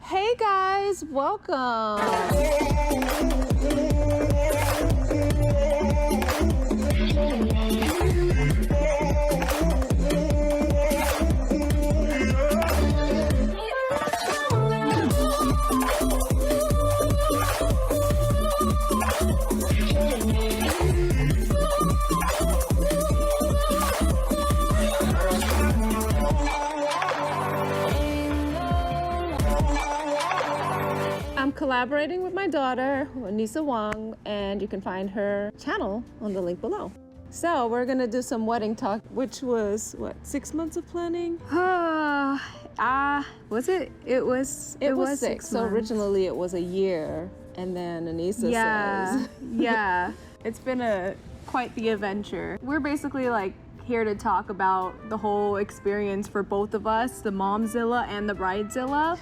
Hey guys, welcome. I'm collaborating with my daughter, Anissa Wong, and you can find her channel on the link below. So we're gonna do some wedding talk, which was what, 6 months of planning? Was it? It was 6 So months. originally it was a year, and then Anissa says. Yeah. It's been quite the adventure. We're basically like here to talk about the whole experience for both of us, the Momzilla and the Bridezilla.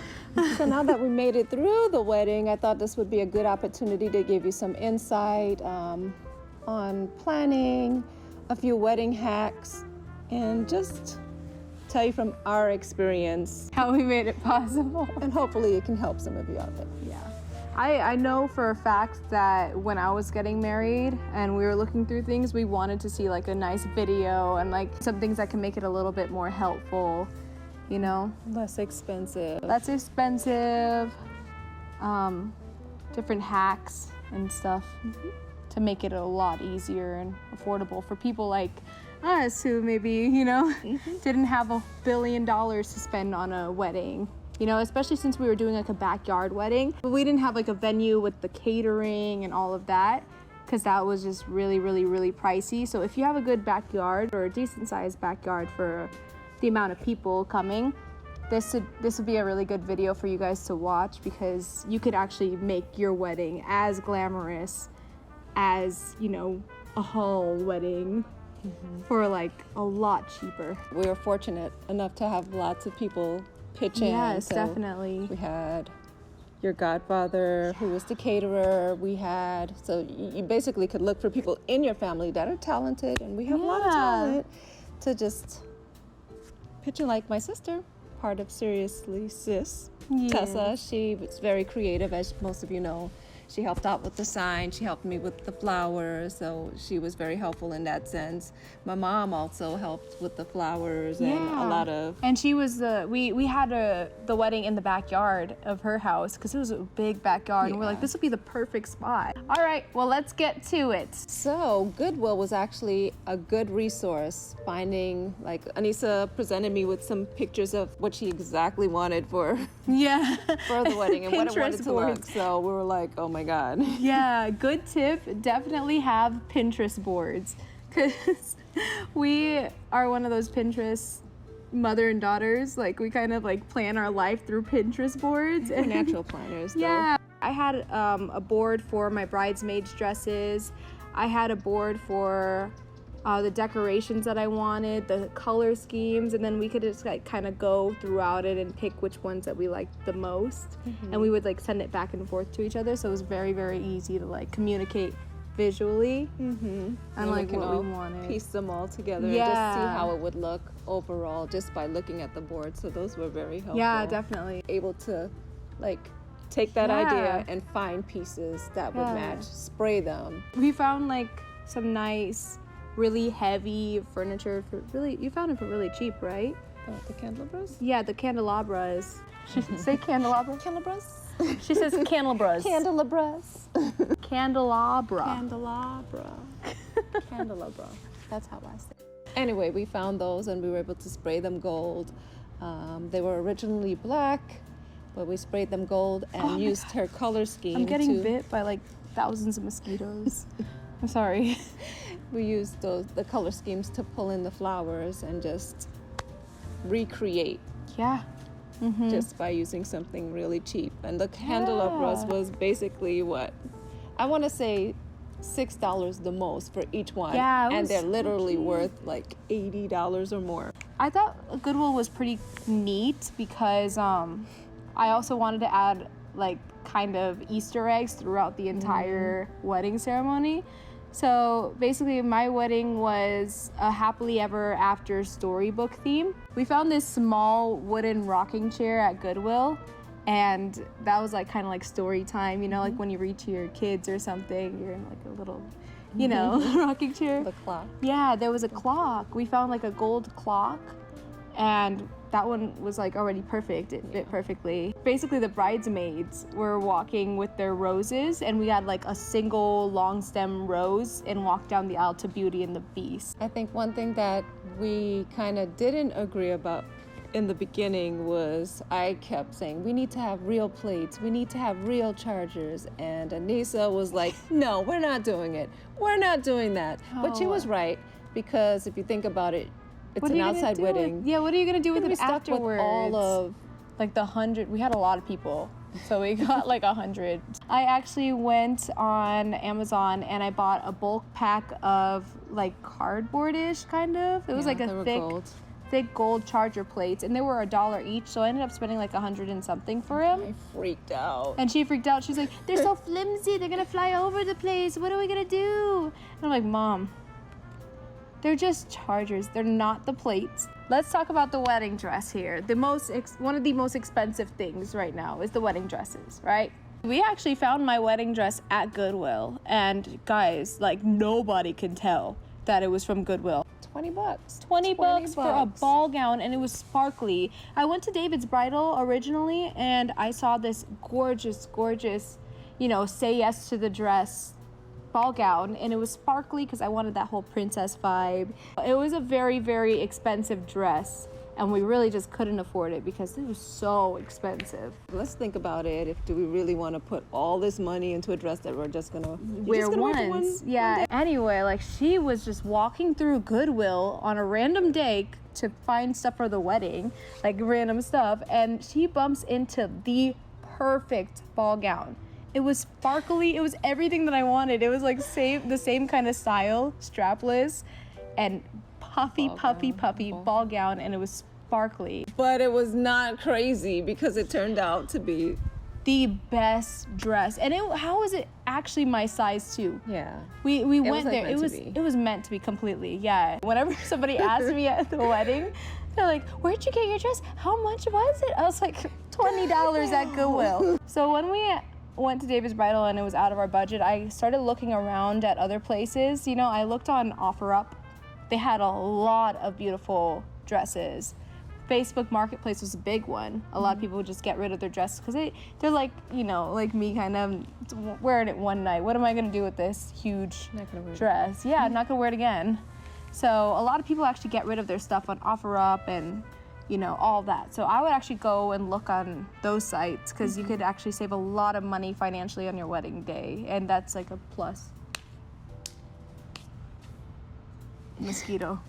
So now that we made it through the wedding, I thought this would be a good opportunity to give you some insight on planning, a few wedding hacks, and just tell you from our experience How we made it possible. and hopefully it can help some of you out there. Yeah. I know for a fact that when I was getting married and we were looking through things, we wanted to see like a nice video and like some things that can make it a little bit more helpful, you know? Less expensive. Different hacks and stuff to make it a lot easier and affordable for people like us who maybe, you know, didn't have $1 billion to spend on a wedding. You know, especially since we were doing like a backyard wedding, but we didn't have like a venue with the catering and all of that because that was just really, really, really pricey. So if you have a good backyard or a decent sized backyard for the amount of people coming, this would be a really good video for you guys to watch because you could actually make your wedding as glamorous as, you know, a hall wedding for like a lot cheaper. We were fortunate enough to have lots of people pitch in. Yes, So definitely. we had your godfather who was the caterer. We had, so you basically could look for people in your family that are talented, and we have a lot of talent to just pitch in, like my sister, part of Seriously Sis, Tessa. She was very creative, as most of you know. She helped out with the sign. She helped me with the flowers, so she was very helpful in that sense. My mom also helped with the flowers and a lot of. And she was we had the wedding in the backyard of her house because it was a big backyard, and we're like, this would be the perfect spot. All right, well, let's get to it. So Goodwill was actually a good resource. Finding, like, Anissa presented me with some pictures of what she exactly wanted for the wedding and what it wanted to look. So we were like, oh my God. Yeah, good tip. Definitely have Pinterest boards because we are one of those Pinterest mother and daughters. Like we kind of like plan our life through Pinterest boards. We're natural planners, though. Yeah. I had a board for my bridesmaids' dresses. I had a board for the decorations that I wanted, the color schemes, and then we could just like kind of go throughout it and pick which ones that we liked the most, and we would like send it back and forth to each other. So it was very, very easy to like communicate visually and like what we wanted. Piece them all together and just see how it would look overall just by looking at the board. So those were very helpful. Yeah, definitely. Able to like take that idea and find pieces that would match, spray them. We found like some nice, really heavy furniture you found it for really cheap, right? The candelabras? Yeah, the candelabras. Say candelabra? Candelabras? She says candelabras. Candelabras. Candelabra. Candelabra. Candelabra. That's how I say it. Anyway, we found those and we were able to spray them gold. They were originally black, but we sprayed them gold and used her color scheme. I'm getting bit by like thousands of mosquitoes. I'm sorry. We used the color schemes to pull in the flowers and just recreate. Yeah. Just by using something really cheap. And the candelabras was basically what? I want to say $6 the most for each one. Yeah, and they're literally worth like $80 or more. I thought Goodwill was pretty neat because I also wanted to add like kind of Easter eggs throughout the entire wedding ceremony. So basically my wedding was a happily ever after storybook theme. We found this small wooden rocking chair at Goodwill And that was like kind of like story time, you know, like when you read to your kids or something, you're in like a little, you know, rocking chair. The clock. Yeah, there was a clock. We found like a gold clock, and that one was like already perfect. It fit perfectly. Basically, the bridesmaids were walking with their roses, and we had like a single long stem rose and walked down the aisle to Beauty and the Beast. I think one thing that we kind of didn't agree about in the beginning was I kept saying, we need to have real plates, we need to have real chargers. And Anissa was like, no, we're not doing it. We're not doing that. But she was right, because if you think about it, it's an outside wedding. Yeah, what are you gonna do with it stuck afterwards? with all of like the 100, we had a lot of people, so we got like 100. I actually went on Amazon and I bought a bulk pack of like cardboard-ish kind of. It was like a thick gold charger plates, and they were $1 each, so I ended up spending like 100 and something for them. I freaked out. And she freaked out. She's like, they're so flimsy, they're gonna fly over the place. What are we gonna do? And I'm like, Mom, they're just chargers. They're not the plates. Let's talk about the wedding dress here. One of the most expensive things right now is the wedding dresses, right? We actually found my wedding dress at Goodwill, and guys, like nobody can tell that it was from Goodwill. $20. $20 for a ball gown, and it was sparkly. I went to David's Bridal originally, and I saw this gorgeous, you know, say yes to the dress ball gown, and it was sparkly because I wanted that whole princess vibe. It was a very, very expensive dress, and we really just couldn't afford it because it was so expensive. Let's think about it. Do we really want to put all this money into a dress that we're just gonna wear once? Yeah. Anyway, like she was just walking through Goodwill on a random day to find stuff for the wedding, like random stuff, and she bumps into the perfect ball gown. It was sparkly. It was everything that I wanted. It was like the same kind of style, strapless, and puffy ball gown, and it was sparkly. But it was not crazy because it turned out to be the best dress. And how was it actually my size too? Yeah. We went there. It was meant to be completely. Yeah. Whenever somebody asked me at the wedding, they're like, "Where'd you get your dress? How much was it?" I was like, $20 at Goodwill. So when we went to David's Bridal and it was out of our budget, I started looking around at other places. You know, I looked on OfferUp. They had a lot of beautiful dresses. Facebook Marketplace was a big one. A lot of people would just get rid of their dresses because they're like, you know, like me, kind of wearing it one night. What am I gonna do with this huge dress? Yeah, I'm not gonna wear it again. So a lot of people actually get rid of their stuff on OfferUp and, you know, all that. So I would actually go and look on those sites because you could actually save a lot of money financially on your wedding day, and that's like a plus. Mosquito.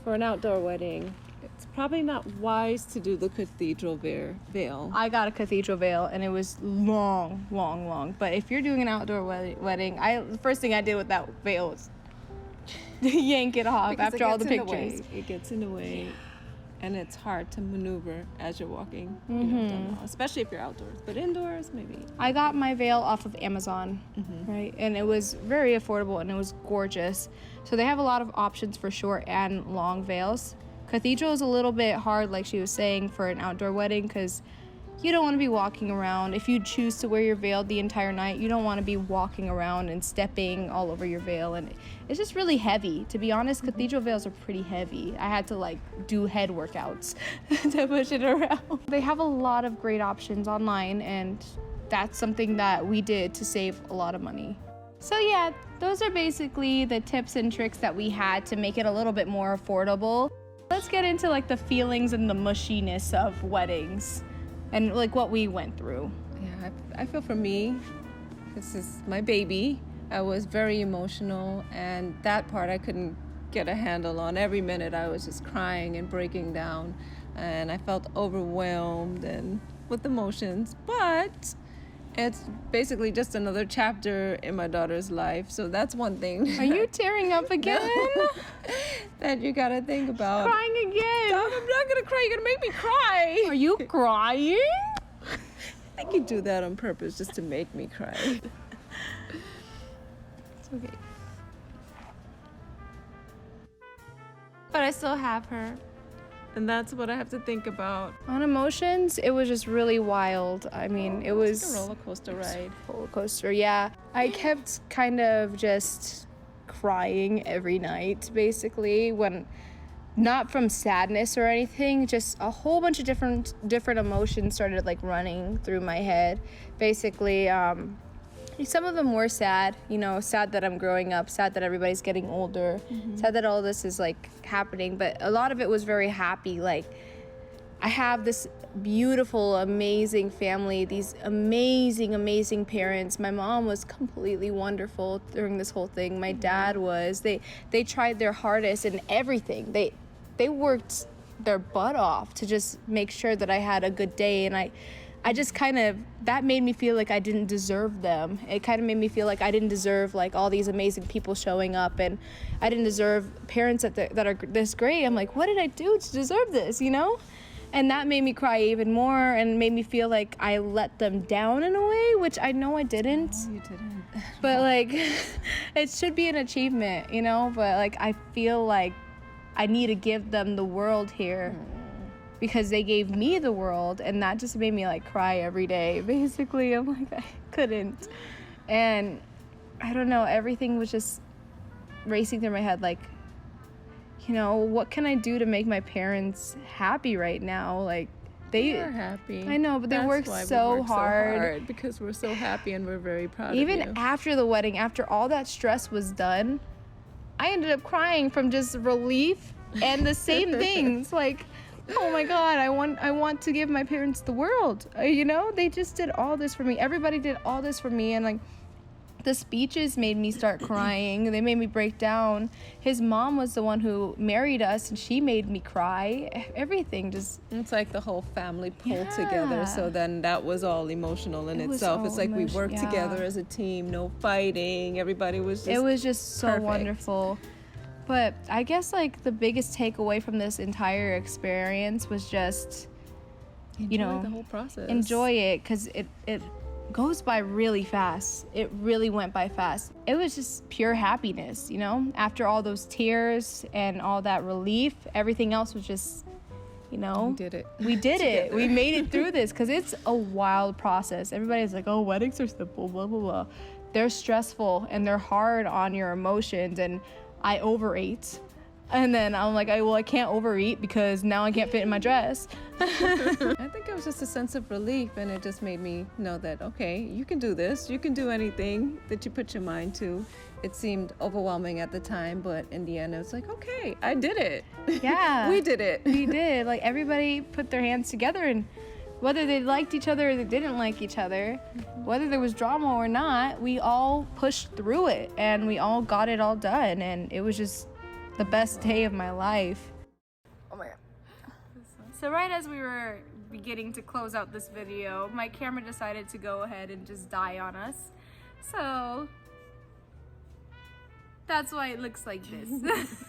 For an outdoor wedding, it's probably not wise to do the cathedral veil. I got a cathedral veil, and it was long. But if you're doing an outdoor wedding, the first thing I did with that veil was yank it off Because after all the pictures. It gets in the way, and it's hard to maneuver as you're walking. You know, especially if you're outdoors. But indoors, maybe. I got my veil off of Amazon, right? And it was very affordable, and it was gorgeous. So they have a lot of options for short and long veils. Cathedral is a little bit hard, like she was saying, for an outdoor wedding because you don't want to be walking around. If you choose to wear your veil the entire night, you don't want to be walking around and stepping all over your veil, and it's just really heavy. To be honest, cathedral veils are pretty heavy. I had to like do head workouts to push it around. They have a lot of great options online, and that's something that we did to save a lot of money. So yeah, those are basically the tips and tricks that we had to make it a little bit more affordable. Let's get into like the feelings and the mushiness of weddings and like what we went through. Yeah, I feel for me, this is my baby. I was very emotional, and that part I couldn't get a handle on. Every minute I was just crying and breaking down, and I felt overwhelmed and with emotions, but it's basically just another chapter in my daughter's life. So that's one thing. Are you tearing up again? That you gotta think about. Crying again. I'm not gonna cry. You're gonna make me cry. Are you crying? I think you do that on purpose just to make me cry. It's okay. But I still have her. And that's what I have to think about. On emotions, it was just really wild. I mean, it was It's like a roller coaster ride. Roller coaster, yeah. I kept kind of just crying every night, basically, when not from sadness or anything, just a whole bunch of different emotions started like running through my head. Basically, some of them were sad, you know, sad that I'm growing up, sad that everybody's getting older, sad that all this is like happening, but a lot of it was very happy. Like, I have this beautiful, amazing family, these amazing parents. My mom was completely wonderful during this whole thing. My dad was. They tried their hardest in everything. They worked their butt off to just make sure that I had a good day, and I just kind of, that made me feel like I didn't deserve them. It kind of made me feel like I didn't deserve like all these amazing people showing up, and I didn't deserve parents that are this great. I'm like, what did I do to deserve this, you know? And that made me cry even more and made me feel like I let them down in a way, which I know I didn't. No, you didn't. But like, it should be an achievement, you know? But like, I feel like I need to give them the world here. Because they gave me the world, and that just made me like cry every day. Basically, I'm like, I couldn't. And I don't know, everything was just racing through my head, like, you know, what can I do to make my parents happy right now? Like, they are happy. I know, but they work so hard. Because we're so happy and we're very proud Even of you. after the wedding, after all that stress was done, I ended up crying from just relief and the same things. Like, oh my God, I want to give my parents the world. You know, they just did all this for me. Everybody did all this for me, and like, the speeches made me start crying. They made me break down. His mom was the one who married us, and she made me cry. Everything just... It's like the whole family pulled Yeah. together. So then that was all emotional in itself. It's like we worked yeah. together as a team, no fighting. Everybody was just... It was just so perfect. wonderful. But I guess like the biggest takeaway from this entire experience was just, Enjoy you know, the whole process. enjoy it, because it goes by really fast. It really went by fast. It was just pure happiness, you know? After all those tears and all that relief, everything else was just, you know? We did it. We did it. Together. We made it through this, because it's a wild process. Everybody's like, oh, weddings are simple, blah, blah, blah. They're stressful, and they're hard on your emotions, and I overate. And then I'm like, I can't overeat because now I can't fit in my dress. I think it was just a sense of relief, and it just made me know that, okay, you can do this. You can do anything that you put your mind to. It seemed overwhelming at the time, but in the end, it was like, okay, I did it. Yeah. We did it. We did. Like, everybody put their hands together, and whether they liked each other or they didn't like each other, whether there was drama or not, we all pushed through it, and we all got it all done, and it was just the best day of my life. Oh my God. So right as we were beginning to close out this video, my camera decided to go ahead and just die on us. So that's why it looks like this.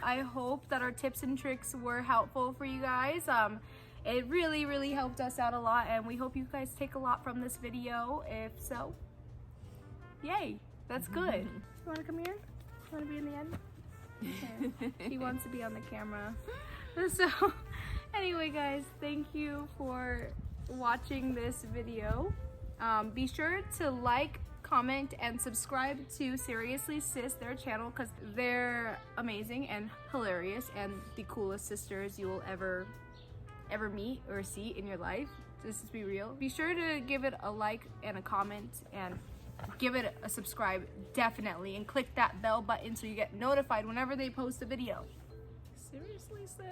I hope that our tips and tricks were helpful for you guys. It really helped us out a lot, and we hope you guys take a lot from this video. If so, yay, that's good. You want to come here? You want to be in the end? Okay. He wants to be on the camera. So anyway, guys, thank you for watching this video. Be sure to like, comment, and subscribe to Seriously Sis, their channel, because they're amazing and hilarious and the coolest sisters you will ever meet or see in your life. Just to be real. Be sure to give it a like and a comment, and give it a subscribe, definitely, and click that bell button so you get notified whenever they post a video. Seriously, sis.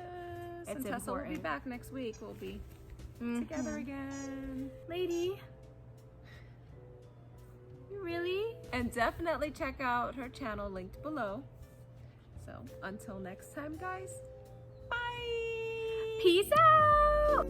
It's and Tessa will be important. back next week. We'll be together again. Lady, you really? And definitely check out her channel linked below. So until next time, guys. Bye. Peace out!